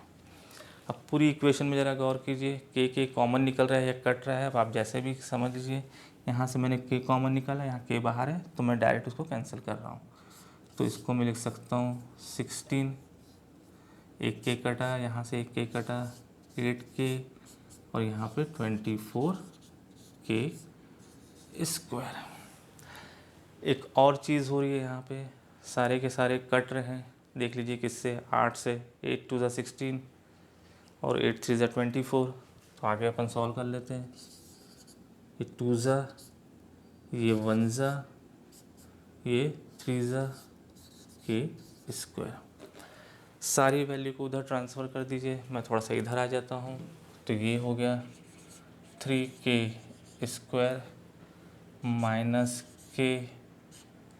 Speaker 1: अब पूरी इक्वेशन में ज़रा गौर कीजिए, के कॉमन निकल रहा है या कट रहा है, अब आप जैसे भी समझ लीजिए। यहाँ से मैंने के कॉमन निकाला, यहाँ के बाहर है तो मैं डायरेक्ट उसको कैंसिल कर रहा हूँ। तो इसको मैं लिख सकता हूँ 16, एक के कटा, यहाँ से एक के कटा 8 के, और यहाँ पे 24 के स्क्वायर। एक और चीज़ हो रही है यहाँ पे, सारे के सारे कट रहे हैं, देख लीजिए किससे, 8 से, 8 2 ज़ा 16 और 8 3 ज़ा 24। तो आगे अपन सॉल्व कर लेते हैं। ये 2 ज़ा, ये 1 ज़ा, ये 3 ज़ा के स्क्वायर। सारी वैल्यू को उधर ट्रांसफ़र कर दीजिए, मैं थोड़ा सा इधर आ जाता हूँ। तो ये हो गया 3 के स्क्वायर माइनस के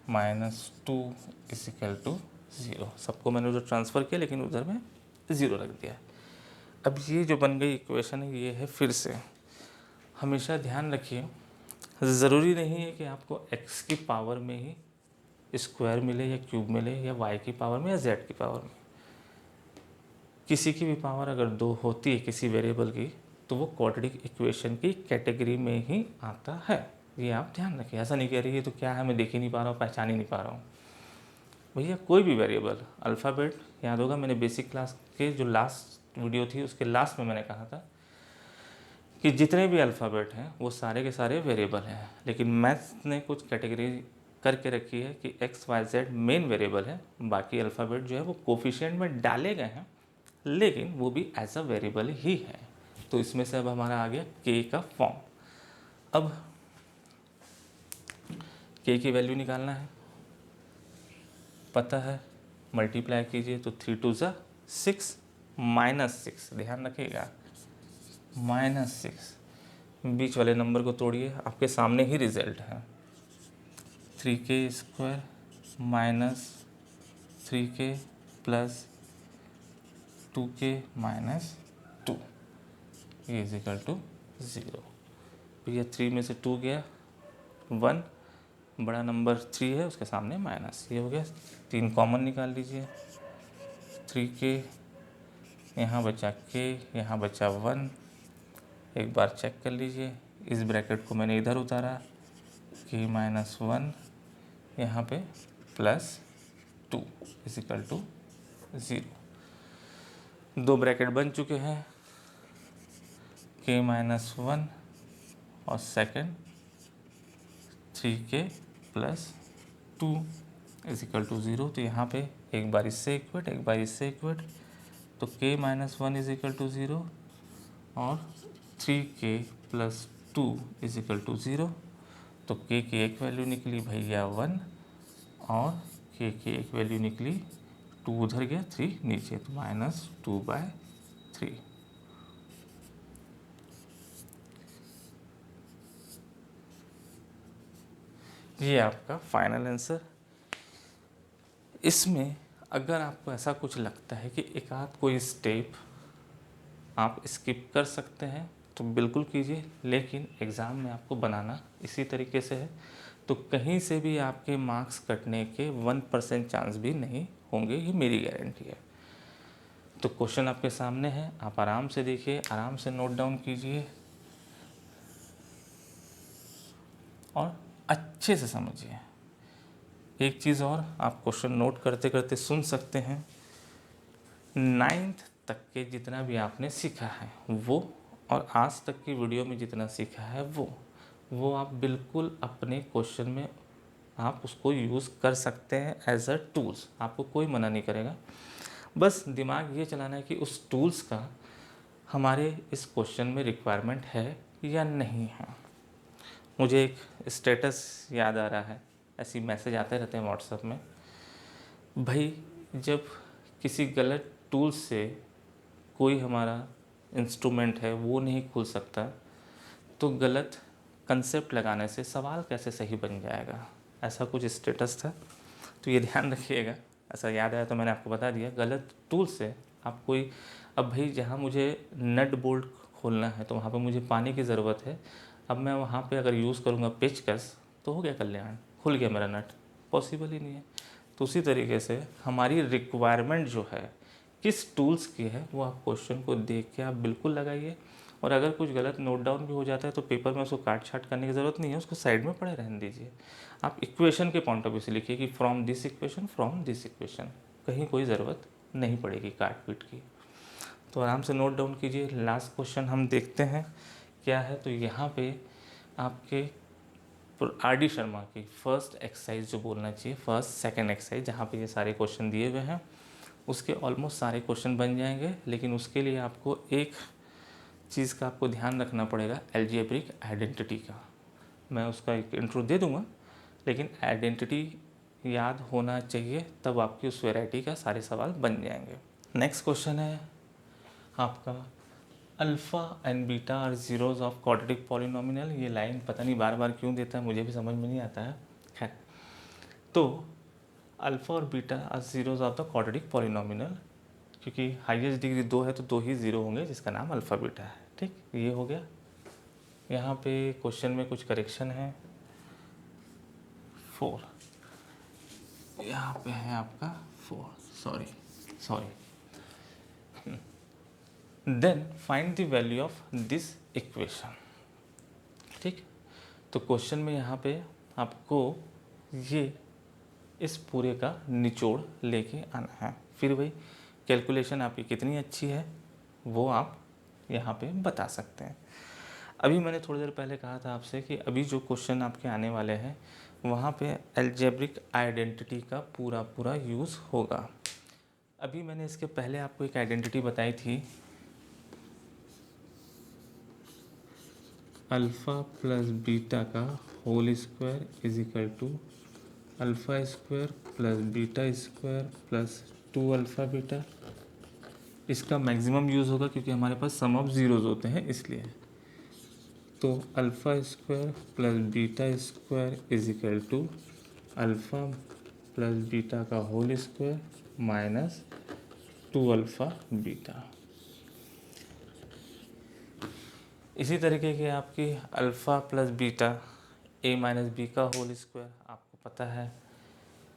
Speaker 1: माइनस 2 इजिकल टू 0। सबको मैंने उधर ट्रांसफ़र किया लेकिन उधर में 0 रख दिया। अब ये जो बन गई इक्वेशन है, ये है फिर से, हमेशा ध्यान रखिए, ज़रूरी नहीं है कि आपको x की पावर में ही स्क्वायर मिले या क्यूब मिले, या y की पावर में या z की पावर में। किसी की भी पावर अगर 2 होती है किसी वेरिएबल की, तो वो क्वाड्रेटिक इक्वेशन की कैटेगरी में ही आता है। ये आप ध्यान रखिए। ऐसा नहीं कह रही है तो क्या है, मैं देख ही नहीं पा रहा हूँ, पहचान ही नहीं पा रहा हूँ। भैया कोई भी वेरिएबल, अल्फ़ाबेट याद होगा, मैंने बेसिक क्लास के जो लास्ट वीडियो थी उसके लास्ट में मैंने कहा था कि जितने भी अल्फ़ाबेट हैं वो सारे के सारे वेरिएबल हैं, लेकिन मैथ्स ने कुछ कैटेगरी करके रखी है कि x y z main variable है, बाकी अल्फ़ाबेट जो है वो कोफिशिएंट में डाले गए हैं, लेकिन वो भी एज अ वेरिएबल ही है। तो इसमें से अब हमारा आ गया के का फॉर्म। अब के की वैल्यू निकालना है, पता है, मल्टीप्लाई कीजिए तो 3 2 ज़ा 6 माइनस 6, ध्यान रखिएगा माइनस 6, बीच वाले नंबर को तोड़िए, आपके सामने ही रिजल्ट है। 3 के स्क्वायर माइनस 3 के प्लस 2 के माइनस 2 ये इजिकल टू 0। भैया 3 में से 2 गया, 1 बड़ा नंबर 3 है उसके सामने माइनस, ये हो गया। 3 कॉमन निकाल लीजिए, 3 के, यहाँ बचा के, यहाँ बचा 1। एक बार चेक कर लीजिए, इस ब्रैकेट को मैंने इधर उतारा, के माइनस 1, यहाँ पे प्लस 2 इजिकल टू 0। 2 ब्रैकेट बन चुके हैं, के माइनस 1 और सेकंड 3 के प्लस 2 इजिकल टू 0। तो यहाँ पे एक बार इससे इक्वेट, एक बार इससे इक्वेट, तो के माइनस 1 इजिकल टू 0 और 3 के प्लस 2 इजिकल टू 0। तो के की एक वैल्यू निकली भैया 1 और के की एक वैल्यू निकली 2 उधर गया, 3 नीचे, तो -2/3। ये आपका फाइनल आंसर। इसमें अगर आपको ऐसा कुछ लगता है कि एक आध कोई स्टेप आप स्किप कर सकते हैं तो बिल्कुल कीजिए, लेकिन एग्ज़ाम में आपको बनाना इसी तरीके से है, तो कहीं से भी आपके मार्क्स कटने के 1% चांस भी नहीं होंगे, ये मेरी गारंटी है। तो क्वेश्चन आपके सामने है, आप आराम से देखिए, आराम से नोट डाउन कीजिए और अच्छे से समझिए। एक चीज़ और, आप क्वेश्चन नोट करते करते सुन सकते हैं। 9th तक के जितना भी आपने सीखा है वो, और आज तक की वीडियो में जितना सीखा है वो आप बिल्कुल अपने क्वेश्चन में आप उसको यूज़ कर सकते हैं एज अ टूल्स, आपको कोई मना नहीं करेगा। बस दिमाग ये चलाना है कि उस टूल्स का हमारे इस क्वेश्चन में रिक्वायरमेंट है या नहीं है। मुझे एक स्टेटस याद आ रहा है, ऐसी मैसेज आते रहते हैं व्हाट्सएप में, भाई जब किसी गलत टूल से कोई हमारा इंस्ट्रूमेंट है वो नहीं खुल सकता, तो गलत कंसेप्ट लगाने से सवाल कैसे सही बन जाएगा, ऐसा कुछ स्टेटस था। तो ये ध्यान रखिएगा, ऐसा याद आया तो मैंने आपको बता दिया। गलत टूल से आप कोई, अब भाई जहाँ मुझे नट बोल्ट खोलना है तो वहाँ पे मुझे पानी की ज़रूरत है, अब मैं वहाँ पे अगर यूज़ करूँगा पेचकस तो हो गया कल्याण, खुल गया मेरा नट, पॉसिबल ही नहीं है। तो उसी तरीके से हमारी रिक्वायरमेंट जो है किस टूल्स की है वो आप क्वेश्चन को देख के आप बिल्कुल लगाइए। और अगर कुछ गलत नोट डाउन भी हो जाता है तो पेपर में उसको काट छाट करने की ज़रूरत नहीं है, उसको साइड में पड़े रहने दीजिए। आप इक्वेशन के पॉइंट ऑफ व्यू से लिखिए कि फ्रॉम दिस इक्वेशन, कहीं कोई ज़रूरत नहीं पड़ेगी काट पीट की। तो आराम से नोट डाउन कीजिए। लास्ट क्वेश्चन हम देखते हैं क्या है। तो यहाँ पे आपके RD शर्मा की फर्स्ट एक्सरसाइज जो बोलना चाहिए, फर्स्ट सेकंड एक्सरसाइज, जहाँ पे ये सारे क्वेश्चन दिए हुए हैं, उसके ऑलमोस्ट सारे क्वेश्चन बन जाएंगे। लेकिन उसके लिए आपको एक चीज़ का आपको ध्यान रखना पड़ेगा, अलजेब्रिक आइडेंटिटी का। मैं उसका एक इंट्रो दे दूंगा, लेकिन आइडेंटिटी याद होना चाहिए, तब आपकी उस वैरायटी का सारे सवाल बन जाएंगे। नेक्स्ट क्वेश्चन है आपका, alpha and beta are zeros of quadratic polynomial. ये लाइन पता नहीं बार बार क्यों देता है, मुझे भी समझ में नहीं आता है। खैर, तो अल्फ़ा और beta are zeros of the quadratic polynomial, क्योंकि हाईएस्ट डिग्री 2 है तो 2 ही ज़ीरो होंगे, जिसका नाम अल्फ़ा बीटा है। ठीक, ये हो गया। यहाँ पे क्वेश्चन में कुछ करेक्शन है। 4 यहाँ पे है आपका 4, sorry. Then find the value of this equation. ठीक, तो क्वेश्चन में यहाँ पे आपको ये इस पूरे का निचोड़ लेके आना है। फिर वही कैलकुलेशन आपकी कितनी अच्छी है वो आप यहाँ पे बता सकते हैं। अभी मैंने थोड़ी देर पहले कहा था आपसे कि अभी जो क्वेश्चन आपके आने वाले हैं वहाँ पे अलजेब्रिक आइडेंटिटी का पूरा यूज़ होगा। अभी मैंने इसके पहले आपको एक आइडेंटिटी बताई थी, अल्फ़ा प्लस बीटा का whole square is equal to alpha square plus beta square plus 2 alpha beta. इसका मैक्सिमम यूज़ होगा क्योंकि हमारे पास सम ऑफ ज़ीरोज़ होते हैं इसलिए। तो alpha square plus beta square is equal to alpha plus beta का whole square minus 2 alpha beta. इसी तरीके की आपकी alpha plus beta a minus b का होल स्क्वायर, आपको पता है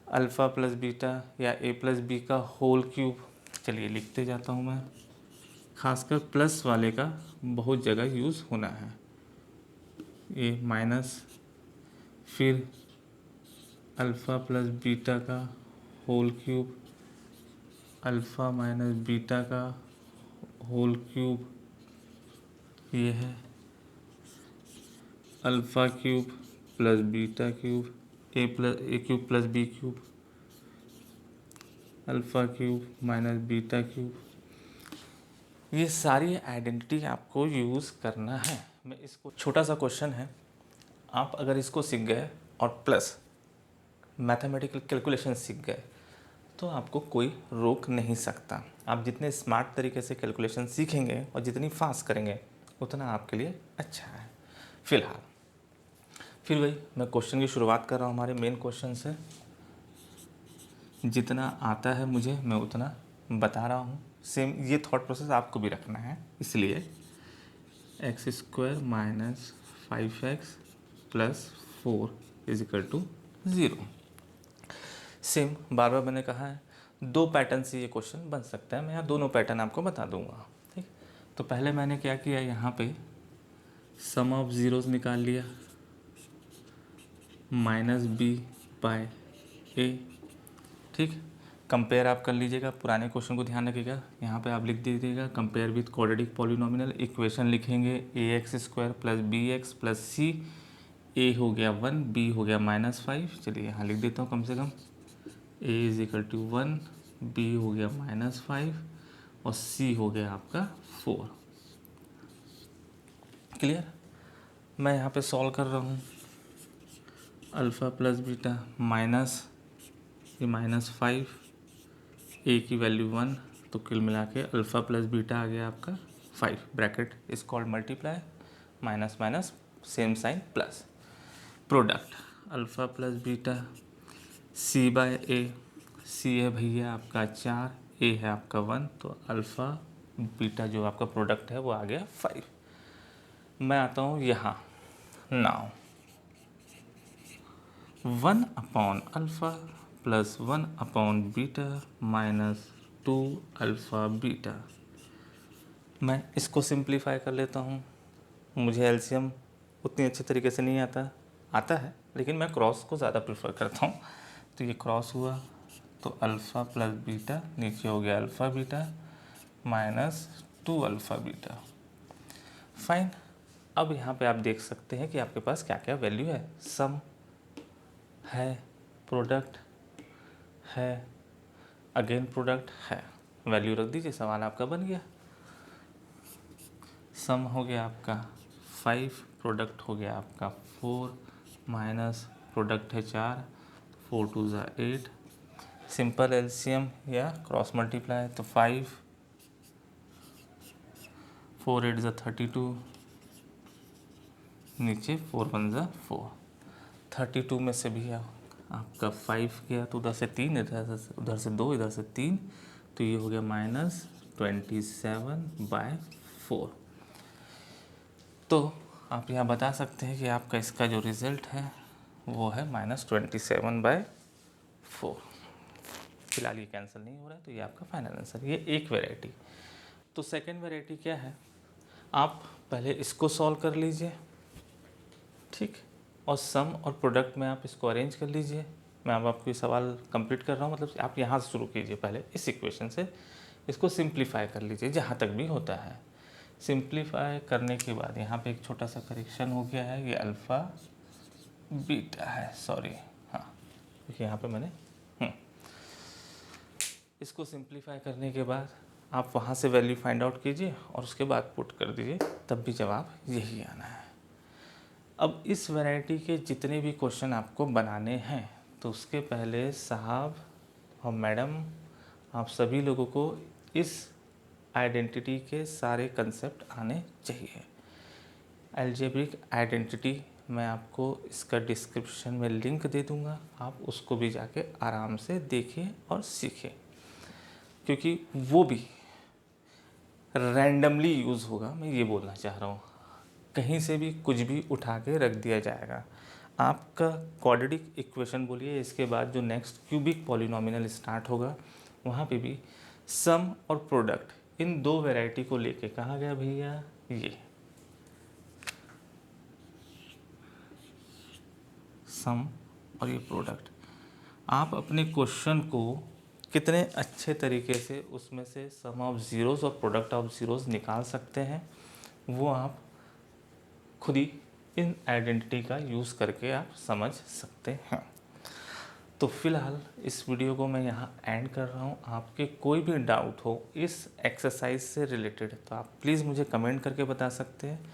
Speaker 1: अल्फ़ा प्लस बीटा या a प्लस बी का होल क्यूब। चलिए लिखते जाता हूँ मैं, खासकर प्लस वाले का बहुत जगह यूज़ होना है। a माइनस फिर अल्फ़ा प्लस बीटा का whole cube, alpha minus beta का होल क्यूब, ये है alpha cube plus beta cube, a cube plus b cube, alpha cube minus beta cube. ये सारी आइडेंटिटी आपको यूज़ करना है। मैं इसको, छोटा सा क्वेश्चन है, आप अगर इसको सीख गए और प्लस मैथमेटिकल कैलकुलेशन सीख गए तो आपको कोई रोक नहीं सकता। आप जितने स्मार्ट तरीके से कैलकुलेशन सीखेंगे और जितनी फास्ट करेंगे उतना आपके लिए अच्छा है। फिलहाल फिर वही मैं क्वेश्चन की शुरुआत कर रहा हूँ हमारे मेन क्वेश्चन से। जितना आता है मुझे मैं उतना बता रहा हूँ। सेम ये थॉट प्रोसेस आपको भी रखना है, इसलिए x square minus 5x plus 4 is equal to 0। Same बार बार मैंने कहा है, दो पैटर्न से ये क्वेश्चन बन सकता है। मैं यहाँ दोनों पैटर्न आपको बता दूंगा। ठीक, तो पहले मैंने क्या किया, यहाँ पे सम ऑफ ज़ीरोज़ निकाल लिया, माइनस बी बाय ए। ठीक, कंपेयर आप कर लीजिएगा, पुराने क्वेश्चन को ध्यान रखिएगा। यहाँ पे आप लिख दीजिएगा compare with quadratic polynomial. Equation लिखेंगे ax square plus b x plus c. A हो गया 1, बी हो गया -5। चलिए यहाँ लिख देता हूँ कम से कम, a is equal to 1, B हो गया -5 और सी हो गया आपका 4। क्लियर। मैं यहाँ पे सॉल्व कर रहा हूँ, अल्फ़ा प्लस बीटा माइनस ये -5, ए की वैल्यू 1, तो कुल मिला के अल्फ़ा प्लस बीटा आ गया आपका 5। Bracket is called multiply, minus minus same sign plus, product alpha plus beta c by a. C है भैया आपका 4, ए है आपका 1, तो अल्फ़ा बीटा जो आपका प्रोडक्ट है वो आ गया 5। मैं आता हूँ यहाँ, now 1 upon alpha plus 1 upon beta minus 2 alpha beta. मैं इसको सिंप्लीफाई कर लेता हूँ। मुझे एलसीएम उतनी अच्छे तरीके से नहीं आता है, लेकिन मैं क्रॉस को ज़्यादा प्रेफर करता हूँ। तो ये क्रॉस हुआ तो अल्फ़ा प्लस बीटा, नीचे हो गया alpha beta minus 2 alpha beta. Fine. अब यहाँ पे आप देख सकते हैं कि आपके पास क्या क्या वैल्यू है। सम है, प्रोडक्ट है, अगेन प्रोडक्ट है, वैल्यू रख दीजिए, सवाल आपका बन गया। सम हो गया आपका 5, प्रोडक्ट हो गया आपका 4 माइनस प्रोडक्ट है 4, 4 2 ज़ा 8। सिंपल एलसीएम या क्रॉस मल्टीप्लाई, तो 5 4 8 ज़ा 32, नीचे 4 1 ज़ा 4। 32 में से भी आपका 5 गया तो उधर से 3, उधर से 2, इधर से 3, तो ये हो गया -27/4। तो आप यहाँ बता सकते हैं कि आपका इसका जो रिज़ल्ट है वो है -27/4। फिलहाल ये कैंसिल नहीं हो रहा है, तो ये आपका फाइनल आंसर। ये एक वैरायटी। तो सेकंड वैरायटी क्या है, आप पहले इसको सॉल्व कर लीजिए, ठीक, और सम और प्रोडक्ट में आप इसको अरेंज कर लीजिए। मैं अब आपको ये सवाल कंप्लीट कर रहा हूँ, मतलब आप यहाँ से शुरू कीजिए, पहले इस इक्वेशन से इसको सिंप्लीफाई कर लीजिए जहाँ तक भी होता है। सिंप्लीफाई करने के बाद यहाँ पे एक छोटा सा करेक्शन हो गया है, ये अल्फ़ा बीटा है, सॉरी, हाँ, क्योंकि यहाँ पे मैंने इसको सिंप्लीफाई करने के बाद आप वहाँ से वैल्यू फाइंड आउट कीजिए और उसके बाद पुट कर दीजिए, तब भी जवाब यही आना है। अब इस वैरायटी के जितने भी क्वेश्चन आपको बनाने हैं, तो उसके पहले साहब और मैडम आप सभी लोगों को इस आइडेंटिटी के सारे कंसेप्ट आने चाहिए। अलजेब्रिक आइडेंटिटी मैं आपको इसका डिस्क्रिप्शन में लिंक दे दूंगा, आप उसको भी जाके आराम से देखिए और सीखिए, क्योंकि वो भी रैंडमली यूज़ होगा। मैं ये बोलना चाह रहा हूँ, कहीं से भी कुछ भी उठा के रख दिया जाएगा। आपका क्वाड्रेटिक इक्वेशन बोलिए, इसके बाद जो नेक्स्ट क्यूबिक पॉलिनोमियल स्टार्ट होगा, वहाँ पे भी सम और प्रोडक्ट इन दो वैरायटी को लेके कहा गया भैया, ये सम और ये प्रोडक्ट, आप अपने क्वेश्चन को कितने अच्छे तरीके से उसमें से सम ऑफ ज़ीरोज़ और प्रोडक्ट ऑफ ज़ीरोज़ निकाल सकते हैं, वो आप खुद ही इन आइडेंटिटी का यूज़ करके आप समझ सकते हैं। तो फिलहाल इस वीडियो को मैं यहाँ एंड कर रहा हूँ। आपके कोई भी डाउट हो इस एक्सरसाइज से रिलेटेड, तो आप प्लीज़ मुझे कमेंट करके बता सकते हैं,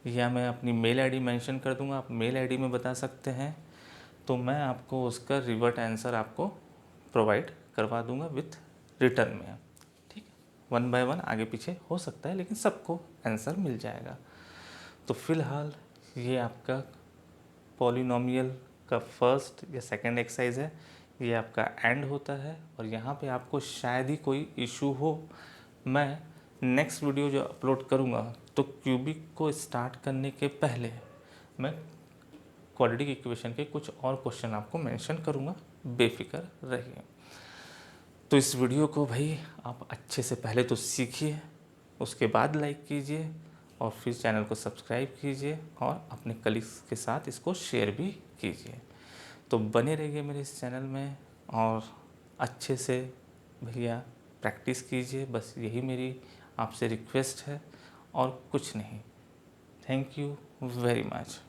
Speaker 1: या मैं अपनी मेल आईडी मेंशन कर दूँगा, आप मेल आईडी में बता सकते हैं, तो मैं आपको उसका रिवर्ट आंसर आपको प्रोवाइड करवा दूँगा विथ रिटर्न में। ठीक है, 1 बाय 1 आगे पीछे हो सकता है, लेकिन सबको आंसर मिल जाएगा। तो फिलहाल ये आपका पॉलिनोमियल का फर्स्ट या सेकंड एक्सरसाइज है, ये आपका एंड होता है। और यहाँ पे आपको शायद ही कोई इशू हो, मैं नेक्स्ट वीडियो जो अपलोड करूँगा, तो क्यूबिक को स्टार्ट करने के पहले मैं क्वाड्रेटिक इक्वेशन के कुछ और क्वेश्चन आपको मेंशन करूँगा, बेफिक्र रहिए। तो इस वीडियो को भाई आप अच्छे से पहले तो सीखिए, उसके बाद लाइक कीजिए और फिर चैनल को सब्सक्राइब कीजिए और अपने कलीग्स के साथ इसको शेयर भी कीजिए। तो बने रहिए मेरे इस चैनल में और अच्छे से भैया प्रैक्टिस कीजिए, बस यही मेरी आपसे रिक्वेस्ट है और कुछ नहीं। Thank you very much.